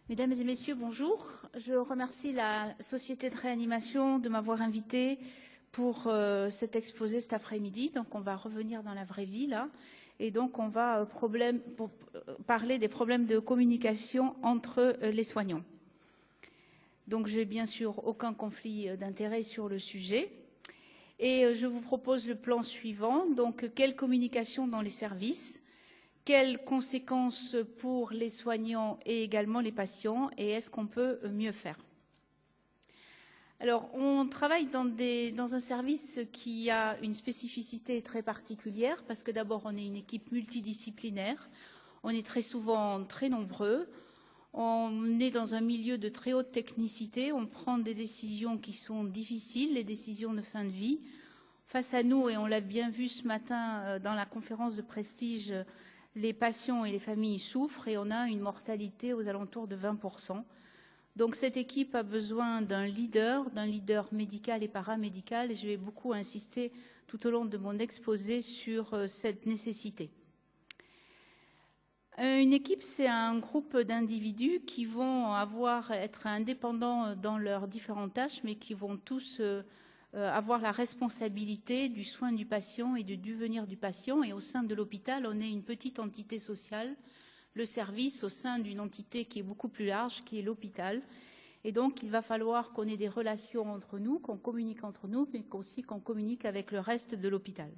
Mesdames et messieurs, bonjour. Je remercie la Société de réanimation de m'avoir invité pour cet exposé cet après-midi. Donc, on va revenir dans la vraie vie, là. Et donc, on va parler des problèmes de communication entre les soignants. Donc, je n'ai bien sûr aucun conflit d'intérêt sur le sujet. Et je vous propose le plan suivant. Donc, quelle communication dans les services ? Quelles conséquences pour les soignants et également les patients, et est-ce qu'on peut mieux faire? Alors, on travaille dans un service qui a une spécificité très particulière, parce que d'abord, on est une équipe multidisciplinaire, on est très souvent très nombreux, on est dans un milieu de très haute technicité, on prend des décisions qui sont difficiles, les décisions de fin de vie. Face à nous, et on l'a bien vu ce matin dans la conférence de prestige, les patients et les familles souffrent et on a une mortalité aux alentours de 20%. Donc cette équipe a besoin d'un leader médical et paramédical, et je vais beaucoup insister tout au long de mon exposé sur cette nécessité. Une équipe, c'est un groupe d'individus qui vont être indépendants dans leurs différentes tâches, mais qui vont tous avoir la responsabilité du soin du patient et du devenir du patient. Et au sein de l'hôpital, on est une petite entité sociale, le service, au sein d'une entité qui est beaucoup plus large, qui est l'hôpital. Et donc, il va falloir qu'on ait des relations entre nous, qu'on communique entre nous, mais aussi qu'on communique avec le reste de l'hôpital.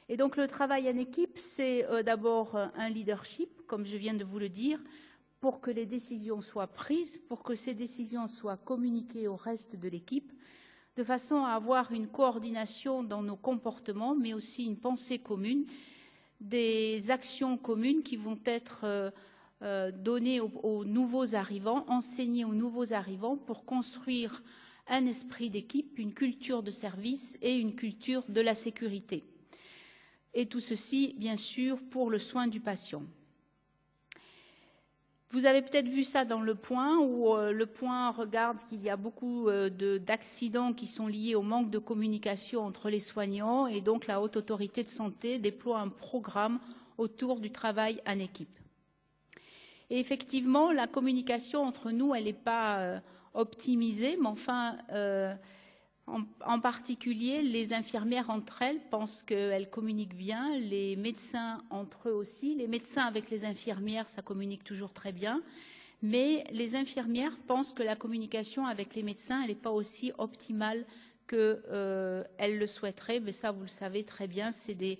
Et donc, le travail en équipe, c'est d'abord un leadership, comme je viens de vous le dire, pour que les décisions soient prises, pour que ces décisions soient communiquées au reste de l'équipe, de façon à avoir une coordination dans nos comportements, mais aussi une pensée commune, des actions communes qui vont être données aux nouveaux arrivants, enseignées aux nouveaux arrivants pour construire un esprit d'équipe, une culture de service et une culture de la sécurité. Et tout ceci, bien sûr, pour le soin du patient. Vous avez peut-être vu ça dans le point, où le point regarde qu'il y a beaucoup d'accidents qui sont liés au manque de communication entre les soignants, et donc la Haute Autorité de Santé déploie un programme autour du travail en équipe. Et effectivement, la communication entre nous, elle n'est pas optimisée, mais enfin, en particulier, les infirmières entre elles pensent qu'elles communiquent bien, les médecins entre eux aussi. Les médecins avec les infirmières, ça communique toujours très bien. Mais les infirmières pensent que la communication avec les médecins, elle n'est pas aussi optimale qu'elles le souhaiteraient. Mais ça, vous le savez très bien, c'est des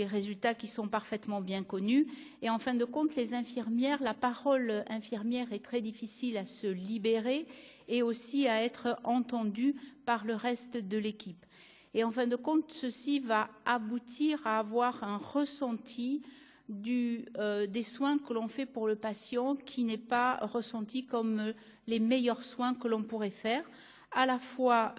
résultats qui sont parfaitement bien connus. Et en fin de compte, les infirmières, la parole infirmière est très difficile à se libérer et aussi à être entendue par le reste de l'équipe. Et en fin de compte, ceci va aboutir à avoir un ressenti des soins que l'on fait pour le patient qui n'est pas ressenti comme les meilleurs soins que l'on pourrait faire, à la fois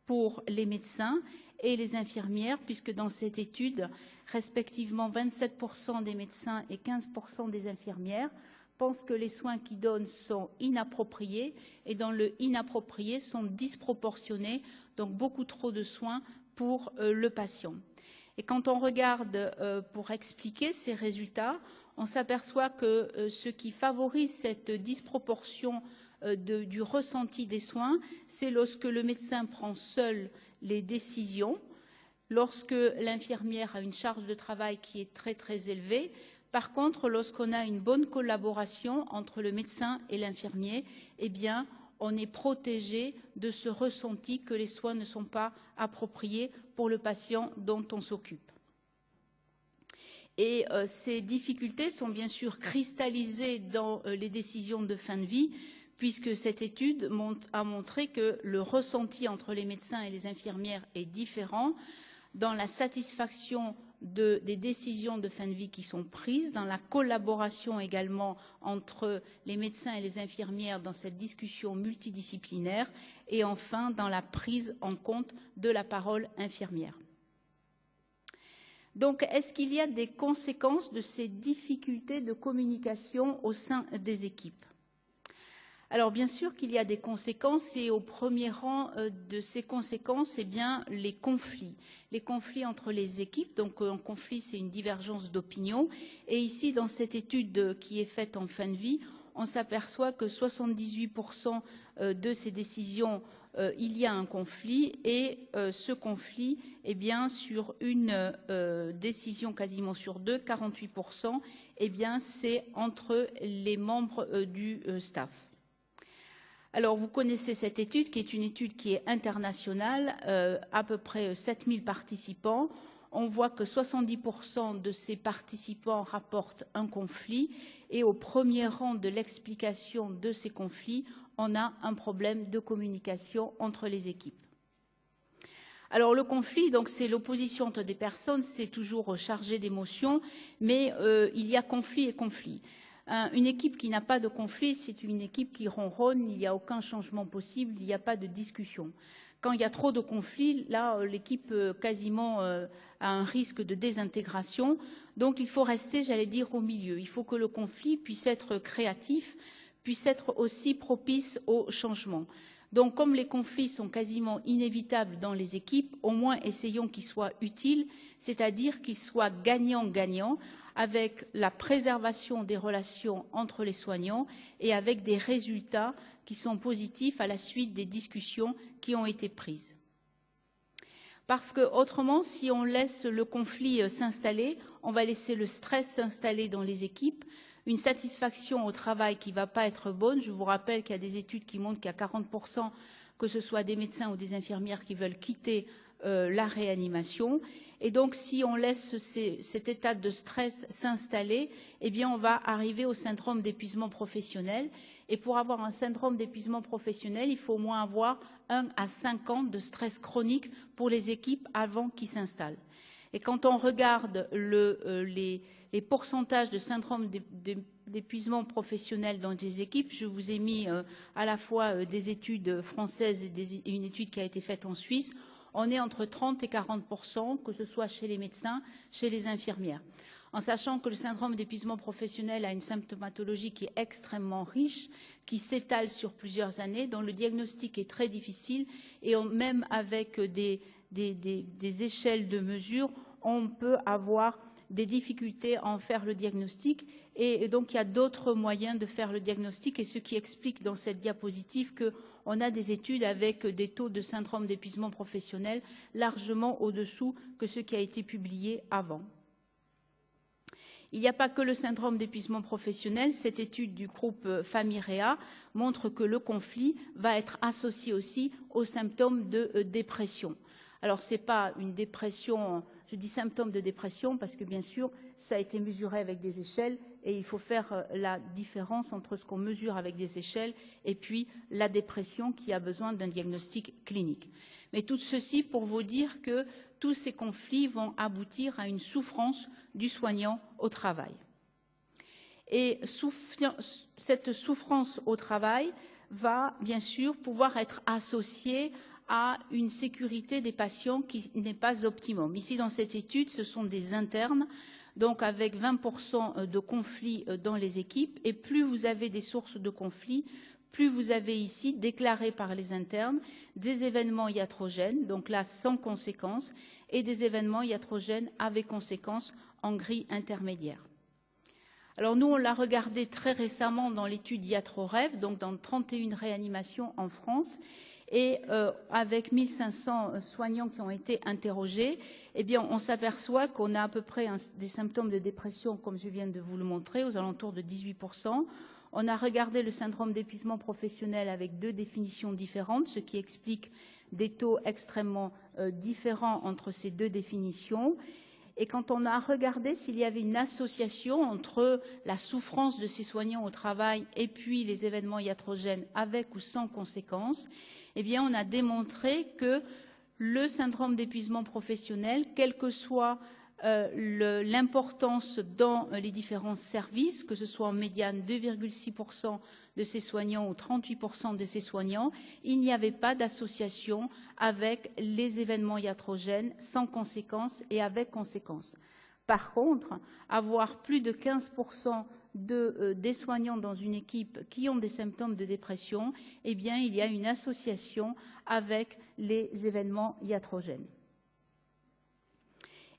pour les médecins et les infirmières, puisque dans cette étude, respectivement 27% des médecins et 15% des infirmières pensent que les soins qu'ils donnent sont inappropriés, et dans le inapproprié sont disproportionnés, donc beaucoup trop de soins pour le patient. Et quand on regarde pour expliquer ces résultats, on s'aperçoit que ce qui favorise cette disproportion du ressenti des soins, c'est lorsque le médecin prend seul les décisions, lorsque l'infirmière a une charge de travail qui est très très élevée. Par contre, lorsqu'on a une bonne collaboration entre le médecin et l'infirmier, eh bien, on est protégé de ce ressenti que les soins ne sont pas appropriés pour le patient dont on s'occupe. Et ces difficultés sont bien sûr cristallisées dans les décisions de fin de vie, puisque cette étude a montré que le ressenti entre les médecins et les infirmières est différent dans la satisfaction des décisions de fin de vie qui sont prises, dans la collaboration également entre les médecins et les infirmières dans cette discussion multidisciplinaire, et enfin dans la prise en compte de la parole infirmière. Donc, est-ce qu'il y a des conséquences de ces difficultés de communication au sein des équipes ? Alors, bien sûr qu'il y a des conséquences, et au premier rang de ces conséquences, eh bien, les conflits entre les équipes. Donc, un conflit, c'est une divergence d'opinion. Et ici, dans cette étude qui est faite en fin de vie, on s'aperçoit que 78% de ces décisions, il y a un conflit, et ce conflit, eh bien, sur une décision quasiment sur deux, 48%, eh bien, c'est entre les membres du staff. Alors, vous connaissez cette étude, qui est une étude qui est internationale, à peu près 7000 participants. On voit que 70% de ces participants rapportent un conflit, et au premier rang de l'explication de ces conflits, on a un problème de communication entre les équipes. Alors le conflit, donc c'est l'opposition entre des personnes, c'est toujours chargé d'émotions, mais il y a conflit et conflit. Une équipe qui n'a pas de conflit, c'est une équipe qui ronronne, il n'y a aucun changement possible, il n'y a pas de discussion. Quand il y a trop de conflits, là, l'équipe quasiment a un risque de désintégration. Donc il faut rester, j'allais dire, au milieu. Il faut que le conflit puisse être créatif, puisse être aussi propice au changement. Donc comme les conflits sont quasiment inévitables dans les équipes, au moins essayons qu'ils soient utiles, c'est-à-dire qu'ils soient gagnants-gagnants, avec la préservation des relations entre les soignants et avec des résultats qui sont positifs à la suite des discussions qui ont été prises. Parce que autrement, si on laisse le conflit s'installer, on va laisser le stress s'installer dans les équipes, une satisfaction au travail qui ne va pas être bonne. Je vous rappelle qu'il y a des études qui montrent qu'il y a 40%, que ce soit des médecins ou des infirmières, qui veulent quitter la réanimation. Et donc, si on laisse cet état de stress s'installer, eh bien, on va arriver au syndrome d'épuisement professionnel. Et pour avoir un syndrome d'épuisement professionnel, il faut au moins avoir 1 à 5 ans de stress chronique pour les équipes avant qu'ils s'installent. Et quand on regarde les pourcentages de syndrome d'épuisement professionnel dans des équipes, je vous ai mis à la fois des études françaises et une étude qui a été faite en Suisse. On est entre 30 et 40%, que ce soit chez les médecins, chez les infirmières. En sachant que le syndrome d'épuisement professionnel a une symptomatologie qui est extrêmement riche, qui s'étale sur plusieurs années, dont le diagnostic est très difficile, et même avec des échelles de mesure, on peut avoir des difficultés à en faire le diagnostic. Et donc, il y a d'autres moyens de faire le diagnostic, et ce qui explique dans cette diapositive qu'on a des études avec des taux de syndrome d'épuisement professionnel largement au-dessous que ce qui a été publié avant. Il n'y a pas que le syndrome d'épuisement professionnel. Cette étude du groupe Famirea montre que le conflit va être associé aussi aux symptômes de dépression. Alors, ce n'est pas une dépression, je dis symptômes de dépression parce que, bien sûr, ça a été mesuré avec des échelles et il faut faire la différence entre ce qu'on mesure avec des échelles et puis la dépression qui a besoin d'un diagnostic clinique. Mais tout ceci pour vous dire que tous ces conflits vont aboutir à une souffrance du soignant au travail. Et cette souffrance au travail va, bien sûr, pouvoir être associée à une sécurité des patients qui n'est pas optimum. Ici, dans cette étude, ce sont des internes, donc avec 20% de conflits dans les équipes. Et plus vous avez des sources de conflits, plus vous avez ici, déclarés par les internes, des événements iatrogènes, donc là sans conséquence, et des événements iatrogènes avec conséquences en grille intermédiaire. Alors nous, on l'a regardé très récemment dans l'étude IATRO-REV, donc dans 31 réanimations en France, et avec 1500 soignants qui ont été interrogés, eh bien, on s'aperçoit qu'on a à peu près des symptômes de dépression, comme je viens de vous le montrer, aux alentours de 18%. On a regardé le syndrome d'épuisement professionnel avec 2 définitions différentes, ce qui explique des taux extrêmement différents entre ces 2 définitions. Et quand on a regardé s'il y avait une association entre la souffrance de ces soignants au travail et puis les événements iatrogènes avec ou sans conséquences, eh bien, on a démontré que le syndrome d'épuisement professionnel, quelle que soit l'importance dans les différents services, que ce soit en médiane 2,6% de ces soignants ou 38% de ces soignants, il n'y avait pas d'association avec les événements iatrogènes sans conséquences et avec conséquences. Par contre, avoir plus de 15% des soignants dans une équipe qui ont des symptômes de dépression, eh bien, il y a une association avec les événements iatrogènes.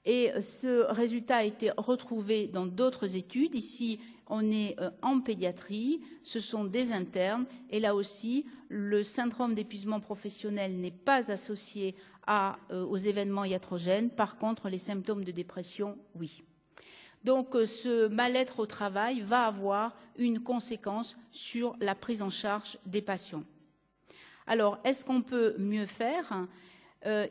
Et ce résultat a été retrouvé dans d'autres études. Ici, on est en pédiatrie, ce sont des internes, et là aussi, le syndrome d'épuisement professionnel n'est pas associé aux événements iatrogènes. Par contre, les symptômes de dépression, oui. Donc, ce mal-être au travail va avoir une conséquence sur la prise en charge des patients. Alors, est-ce qu'on peut mieux faire ?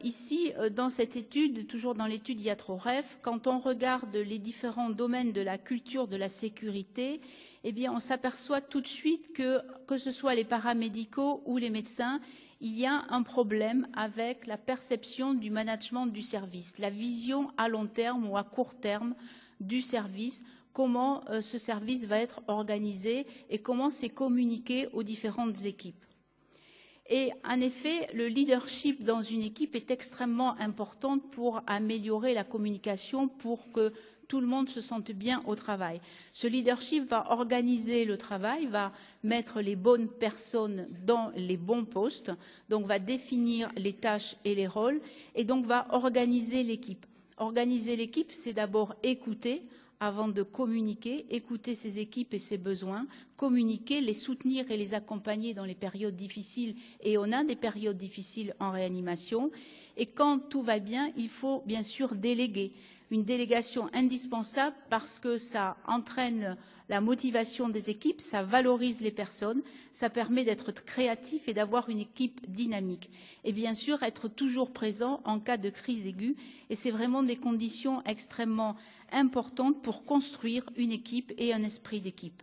Ici, dans cette étude, toujours dans l'étude IATRO-REF, quand on regarde les différents domaines de la culture de la sécurité, eh bien, on s'aperçoit tout de suite que ce soit les paramédicaux ou les médecins, il y a un problème avec la perception du management du service, la vision à long terme ou à court terme du service, comment ce service va être organisé et comment c'est communiqué aux différentes équipes. Et en effet, le leadership dans une équipe est extrêmement important pour améliorer la communication, pour que tout le monde se sente bien au travail. Ce leadership va organiser le travail, va mettre les bonnes personnes dans les bons postes, donc va définir les tâches et les rôles, et donc va organiser l'équipe. Organiser l'équipe, c'est d'abord écouter avant de communiquer, écouter ses équipes et ses besoins, communiquer, les soutenir et les accompagner dans les périodes difficiles. Et on a des périodes difficiles en réanimation. Et quand tout va bien, il faut bien sûr déléguer. Une délégation indispensable parce que ça entraîne la motivation des équipes, ça valorise les personnes, ça permet d'être créatif et d'avoir une équipe dynamique. Et bien sûr, être toujours présent en cas de crise aiguë. Et c'est vraiment des conditions extrêmement importantes pour construire une équipe et un esprit d'équipe.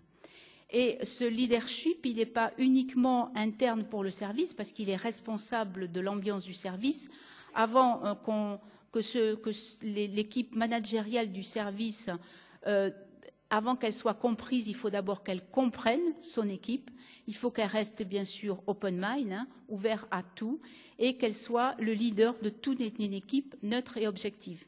Et ce leadership, il n'est pas uniquement interne pour le service, parce qu'il est responsable de l'ambiance du service. Avant que l'équipe managériale du service, avant qu'elle soit comprise, il faut d'abord qu'elle comprenne son équipe. Il faut qu'elle reste bien sûr open mind, ouverte à tout, et qu'elle soit le leader de toute une équipe neutre et objective.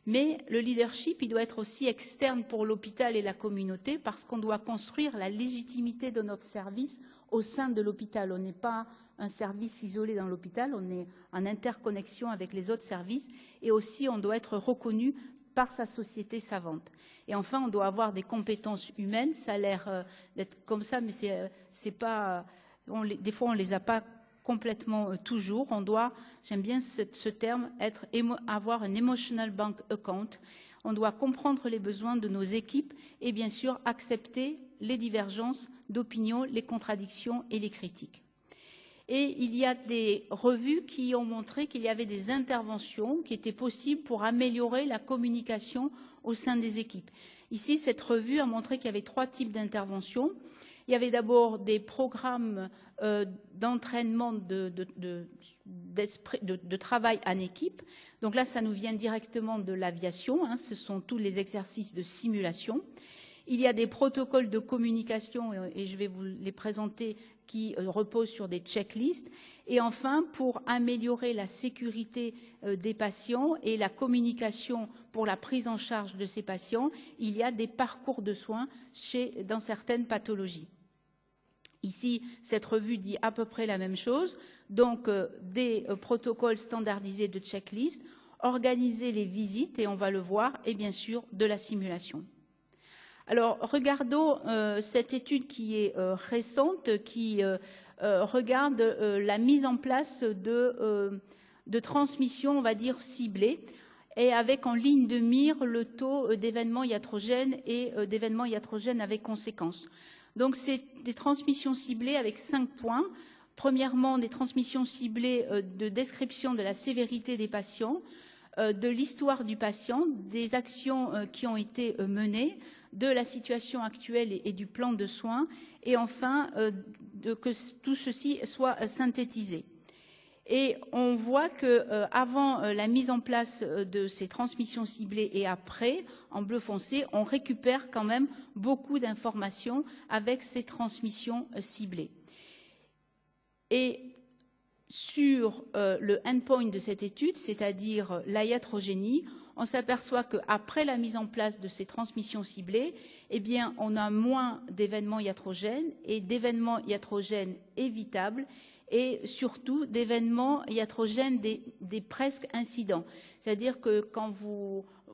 Mais le leadership, il doit être aussi externe pour l'hôpital et la communauté, parce qu'on doit construire la légitimité de notre service au sein de l'hôpital. On n'est pas un service isolé dans l'hôpital, on est en interconnexion avec les autres services, et aussi on doit être reconnu par sa société savante. Et enfin, on doit avoir des compétences humaines. Ça a l'air d'être comme ça, mais c'est pas. Des fois, on les a pas complètement toujours. On doit, j'aime bien ce terme, avoir un emotional bank account. On doit comprendre les besoins de nos équipes et bien sûr accepter les divergences d'opinion, les contradictions et les critiques. Et il y a des revues qui ont montré qu'il y avait des interventions qui étaient possibles pour améliorer la communication au sein des équipes. Ici, cette revue a montré qu'il y avait 3 types d'interventions. Il y avait d'abord des programmes d'entraînement de travail en équipe. Donc là, ça nous vient directement de l'aviation. Ce sont tous les exercices de simulation. Il y a des protocoles de communication, et je vais vous les présenter, qui reposent sur des checklists. Et enfin, pour améliorer la sécurité des patients et la communication pour la prise en charge de ces patients, il y a des parcours de soins dans certaines pathologies. Ici, cette revue dit à peu près la même chose. Donc, des protocoles standardisés de checklist, organiser les visites, et on va le voir, et bien sûr, de la simulation. Alors, regardons cette étude qui est récente, qui regarde la mise en place de transmission, on va dire, ciblée, et avec en ligne de mire le taux d'événements iatrogènes et d'événements iatrogènes avec conséquences. Donc, c'est des transmissions ciblées avec 5 points. Premièrement, des transmissions ciblées de description de la sévérité des patients, de l'histoire du patient, des actions qui ont été menées, de la situation actuelle et du plan de soins, et enfin que tout ceci soit synthétisé. Et on voit qu'avant la mise en place de ces transmissions ciblées et après, en bleu foncé, on récupère quand même beaucoup d'informations avec ces transmissions ciblées. Et sur le endpoint de cette étude, c'est-à-dire la iatrogénie, on s'aperçoit qu'après la mise en place de ces transmissions ciblées, eh bien, on a moins d'événements iatrogènes et d'événements iatrogènes évitables et surtout d'événements iatrogènes des presque incidents. C'est-à-dire que quand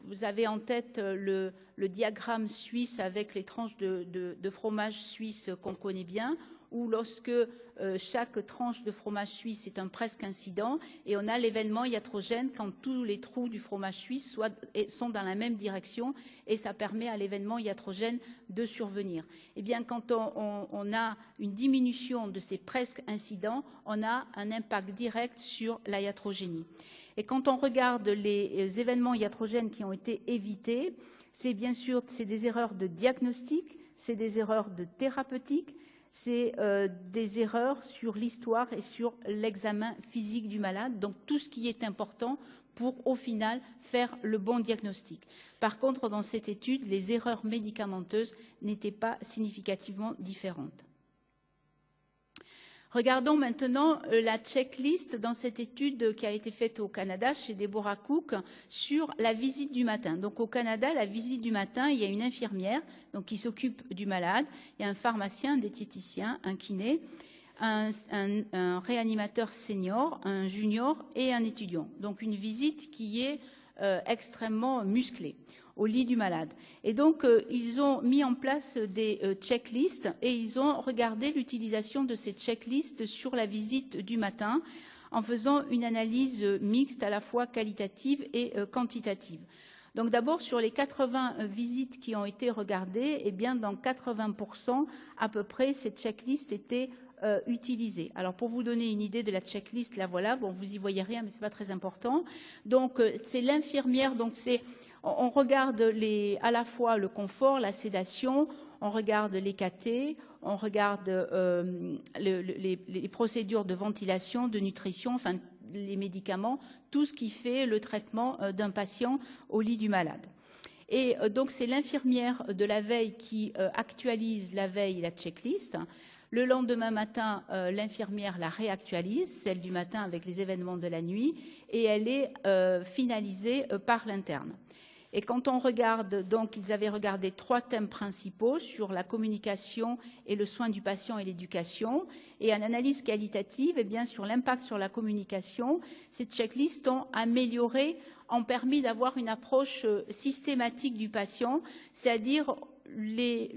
vous avez en tête le diagramme suisse avec les tranches de fromage suisse qu'on connaît bien, où lorsque chaque tranche de fromage suisse est un presque incident, et on a l'événement iatrogène quand tous les trous du fromage suisse sont dans la même direction, et ça permet à l'événement iatrogène de survenir. Eh bien, quand on a une diminution de ces presque incidents, on a un impact direct sur la iatrogénie. Et quand on regarde les événements iatrogènes qui ont été évités, c'est bien sûr des erreurs de diagnostic, c'est des erreurs de thérapeutique, c'est des erreurs sur l'histoire et sur l'examen physique du malade, donc tout ce qui est important pour, au final, faire le bon diagnostic. Par contre, dans cette étude, les erreurs médicamenteuses n'étaient pas significativement différentes. Regardons maintenant la checklist dans cette étude qui a été faite au Canada chez Deborah Cook sur la visite du matin. Donc au Canada, la visite du matin, il y a une infirmière donc, qui s'occupe du malade, il y a un pharmacien, un diététicien, un kiné, un réanimateur senior, un junior et un étudiant. Donc une visite qui est extrêmement musclée au lit du malade. Et donc, ils ont mis en place des checklists et ils ont regardé l'utilisation de ces checklists sur la visite du matin en faisant une analyse mixte à la fois qualitative et quantitative. Donc d'abord, sur les 80 visites qui ont été regardées, eh bien, dans 80% à peu près, ces checklists étaient utilisées. Alors pour vous donner une idée de la checklist, la voilà, bon, vous y voyez rien, mais c'est pas très important. Donc c'est l'infirmière, donc on regarde à la fois le confort, la sédation, on regarde les KT, on regarde les procédures de ventilation, de nutrition, enfin les médicaments, tout ce qui fait le traitement d'un patient au lit du malade. Et donc c'est l'infirmière de la veille qui actualise la veille la checklist. Le lendemain matin, l'infirmière la réactualise, celle du matin avec les événements de la nuit, et elle est finalisée par l'interne. Et quand on regarde, donc ils avaient regardé 3 thèmes principaux sur la communication et le soin du patient et l'éducation, et en analyse qualitative, eh bien, sur l'impact sur la communication, ces checklists ont amélioré, ont permis d'avoir une approche systématique du patient, c'est-à-dire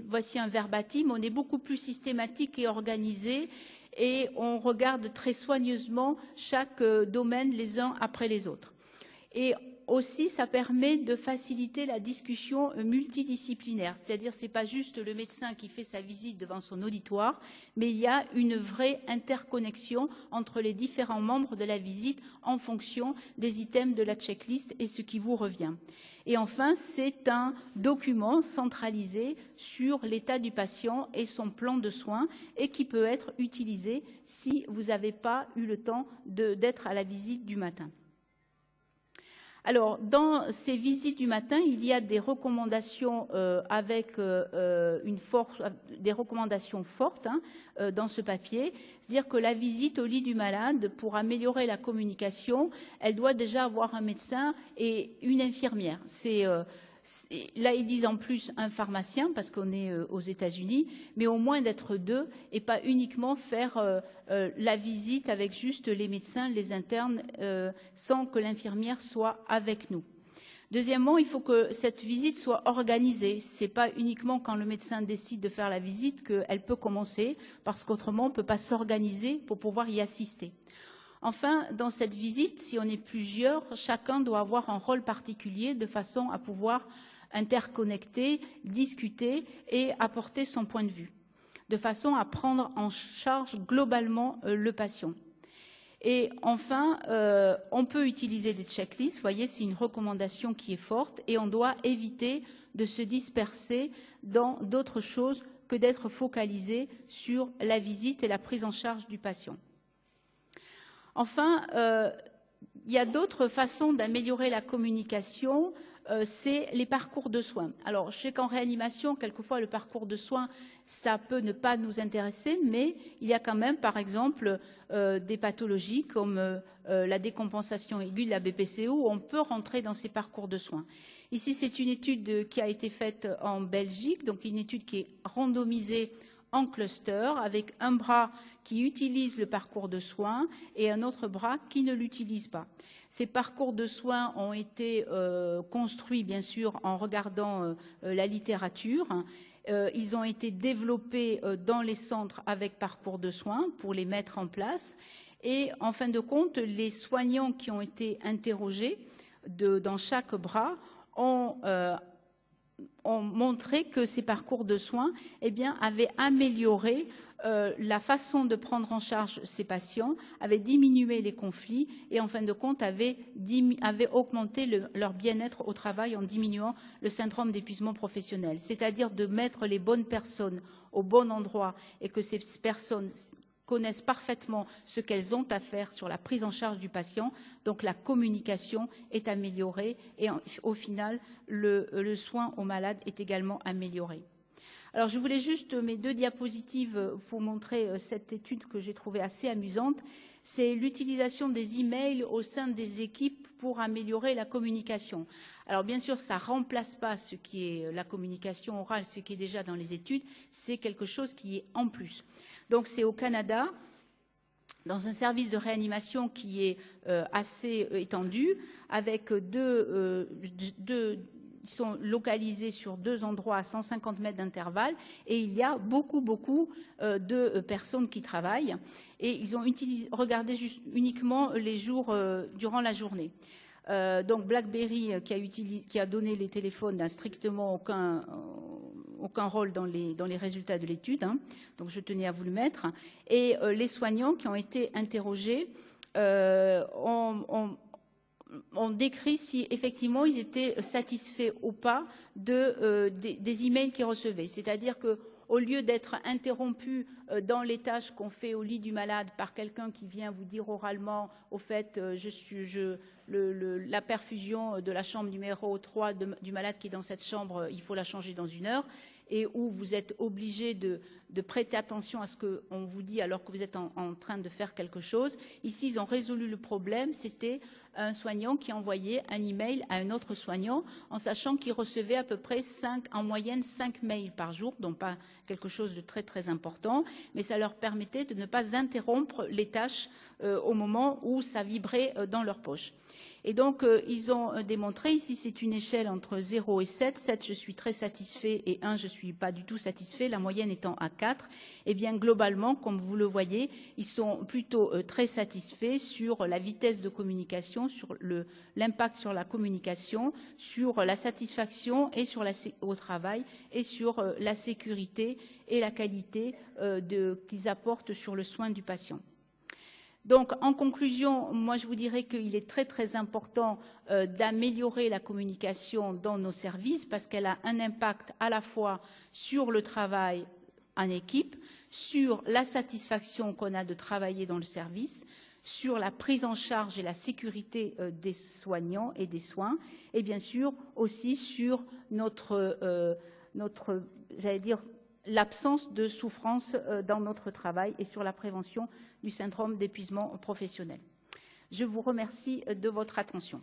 voici un verbatim, on est beaucoup plus systématique et organisé et on regarde très soigneusement chaque domaine les uns après les autres. Et aussi, ça permet de faciliter la discussion multidisciplinaire, c'est-à-dire c'est pas juste le médecin qui fait sa visite devant son auditoire, mais il y a une vraie interconnexion entre les différents membres de la visite en fonction des items de la checklist et ce qui vous revient. Et enfin, c'est un document centralisé sur l'état du patient et son plan de soins et qui peut être utilisé si vous n'avez pas eu le temps d'être à la visite du matin. Alors, dans ces visites du matin, il y a des recommandations avec des recommandations fortes dans ce papier. C'est-à-dire que la visite au lit du malade, pour améliorer la communication, elle doit déjà avoir un médecin et une infirmière. Là, ils disent en plus un pharmacien, parce qu'on est aux États-Unis, mais au moins d'être 2 et pas uniquement faire la visite avec juste les médecins, les internes, sans que l'infirmière soit avec nous. Deuxièmement, il faut que cette visite soit organisée. Ce n'est pas uniquement quand le médecin décide de faire la visite qu'elle peut commencer, parce qu'autrement, on ne peut pas s'organiser pour pouvoir y assister. Enfin, dans cette visite, si on est plusieurs, chacun doit avoir un rôle particulier de façon à pouvoir interconnecter, discuter et apporter son point de vue, de façon à prendre en charge globalement le patient. Et enfin, on peut utiliser des checklists. Vous voyez, c'est une recommandation qui est forte et on doit éviter de se disperser dans d'autres choses que d'être focalisé sur la visite et la prise en charge du patient. Enfin, il y a d'autres façons d'améliorer la communication, c'est les parcours de soins. Alors, je sais qu'en réanimation, quelquefois, le parcours de soins, ça peut ne pas nous intéresser, mais il y a quand même, par exemple, des pathologies comme la décompensation aiguë de la BPCO, où on peut rentrer dans ces parcours de soins. Ici, c'est une étude qui a été faite en Belgique, donc une étude qui est randomisée en cluster, avec un bras qui utilise le parcours de soins et un autre bras qui ne l'utilise pas. Ces parcours de soins ont été construits, bien sûr, en regardant la littérature. Ils ont été développés dans les centres avec parcours de soins pour les mettre en place. Et en fin de compte, les soignants qui ont été interrogés dans chaque bras ont montré que ces parcours de soins avaient amélioré la façon de prendre en charge ces patients, avaient diminué les conflits et en fin de compte avaient augmenté leur bien-être au travail en diminuant le syndrome d'épuisement professionnel. C'est-à-dire de mettre les bonnes personnes au bon endroit et que ces personnes connaissent parfaitement ce qu'elles ont à faire sur la prise en charge du patient. Donc la communication est améliorée et au final, le soin aux malades est également amélioré. Alors je voulais juste, mes 2 diapositives, vous montrer cette étude que j'ai trouvée assez amusante. C'est l'utilisation des emails au sein des équipes pour améliorer la communication. Alors bien sûr, ça ne remplace pas ce qui est la communication orale, ce qui est déjà dans les études, c'est quelque chose qui est en plus. Donc c'est au Canada, dans un service de réanimation qui est assez étendu, avec ils sont localisés sur 2 endroits à 150 mètres d'intervalle et il y a beaucoup de personnes qui travaillent et ils ont regardé uniquement les jours durant la journée. Donc BlackBerry qui a donné les téléphones n'a strictement aucun rôle dans les résultats de l'étude, hein. Donc je tenais à vous le mettre. Et les soignants qui ont été interrogés ont décrit si effectivement ils étaient satisfaits ou pas des emails qu'ils recevaient. C'est-à-dire qu'au lieu d'être interrompus dans les tâches qu'on fait au lit du malade par quelqu'un qui vient vous dire oralement, au fait, la perfusion de la chambre numéro 3 du malade qui est dans cette chambre, il faut la changer dans 1 heure, et où vous êtes obligé de prêter attention à ce qu'on vous dit alors que vous êtes en train de faire quelque chose. Ici, ils ont résolu le problème. C'était un soignant qui envoyait un email à un autre soignant en sachant qu'il recevait à peu près en moyenne 5 mails par jour, donc pas quelque chose de très très important, mais ça leur permettait de ne pas interrompre les tâches au moment où ça vibrait dans leur poche. Et donc, ils ont démontré, ici c'est une échelle entre 0 et 7, 7 je suis très satisfait et 1 je ne suis pas du tout satisfait, la moyenne étant à 4, eh bien globalement, comme vous le voyez, ils sont plutôt très satisfaits sur la vitesse de communication, sur l'impact sur la communication, sur la satisfaction et au travail et sur la sécurité et la qualité qu'ils apportent sur le soin du patient. Donc, en conclusion, moi, je vous dirais qu'il est très, très important d'améliorer la communication dans nos services parce qu'elle a un impact à la fois sur le travail en équipe, sur la satisfaction qu'on a de travailler dans le service, sur la prise en charge et la sécurité des soignants et des soins, et bien sûr aussi sur j'allais dire, l'absence de souffrance dans notre travail et sur la prévention du syndrome d'épuisement professionnel. Je vous remercie de votre attention.